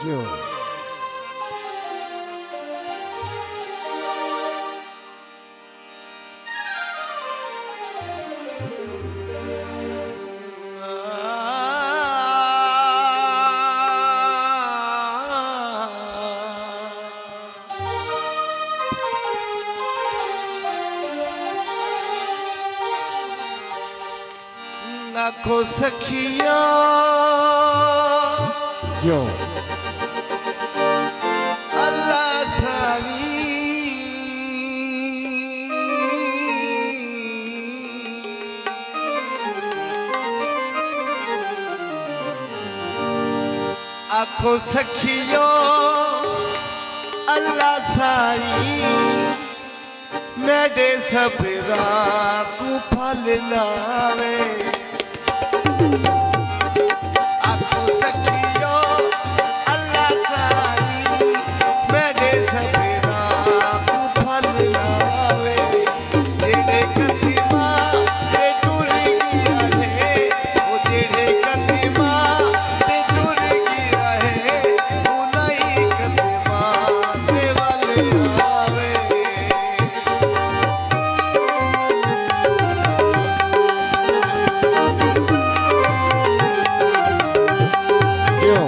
क्यों आखो सखिया क्यों अल्लाह सावी आखो सखियो अल्लाह साई मेरे सबरा को फल लावे आखो सखियो अल्लाह साई मेरे सबरा को फल लावे जेड़े कदीमा ते टुर गया है वो जेड़े कदीमा ते टुर गया है वो नई कदीमा ते वाले आवे क्यों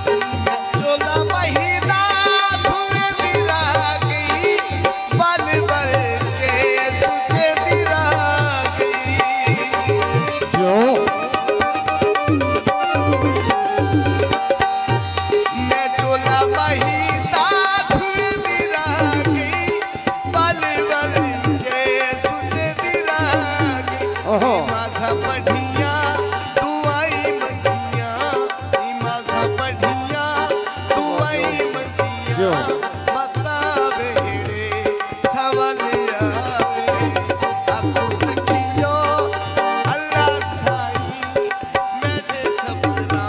चोला महीना धुएं दिरा गई बल बल के सुचे दिरा गई क्यों मैं चोला महीना धुएं दिरा गई बल बल के सुचे दिरा गई ओहो मासा पढ़िया तू आई मंगिया मासा पढ़िया तू आई मंगिया क्यों? बता बेड़े सवाल आवे आखो सखियो अल्लाह साई मेरे सपना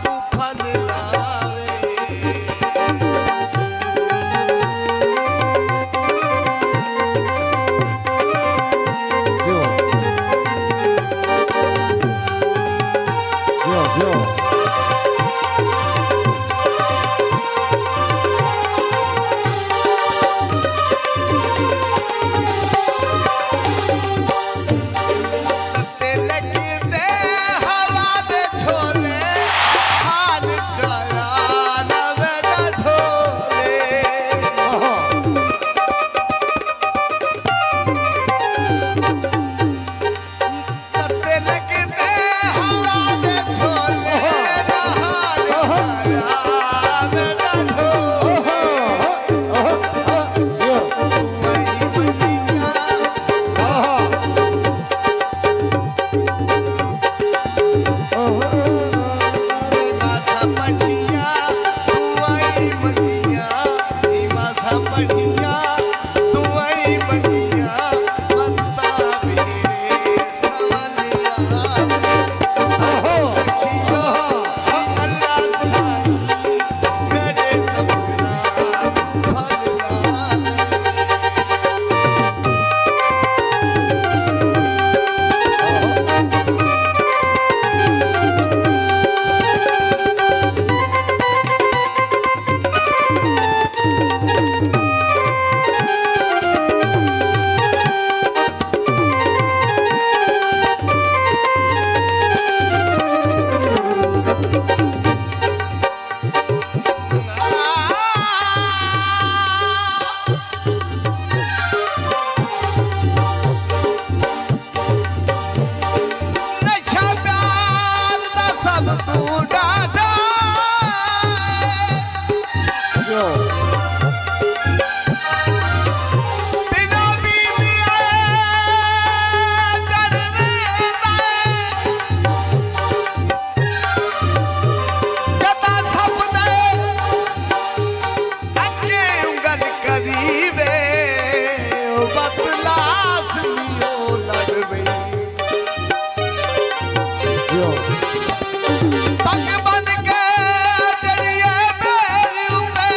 को फल लावे क्यों क्यों क्यों ते लगी दे हवा दे छोले हाल चला ना बेटा ढोले ओहो ते लगी दे हवा दे छोले हाल चला बेटा ढोले क्यों वही बनिया मासा पढ़िया तू आई बनिया मासा पढ़िया तू आई बनिया बता बेड़े सवाल आवे सखियो अल्लाह साई मेरे सपना को फल लावे नशा प्यार दा सब तू डाटा क्यों बिना बीतिया चढ़ने जता सपने अगे उंगल करीबे ओ बतलास लियो लड़बे क्यों तक बन के जड़िए मेरी उते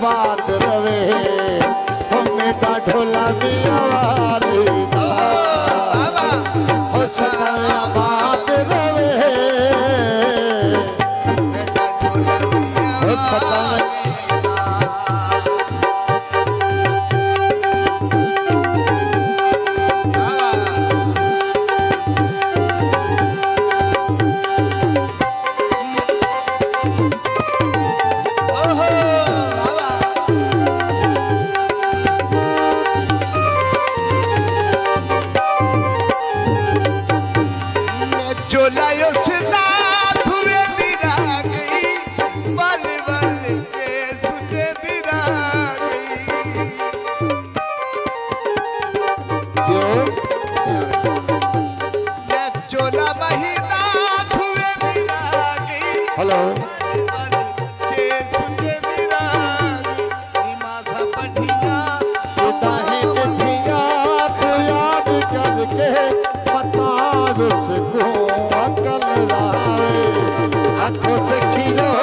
बात रवे हमें का ढोला मिया वाली हो सना बात रवे हो सना जो लायो सिदा धुए दिरा गई सुचे निरागी नीमासा बढ़िया दाही डिठिया तू याद करके पता उसको अकल लावे आंखों से खिलो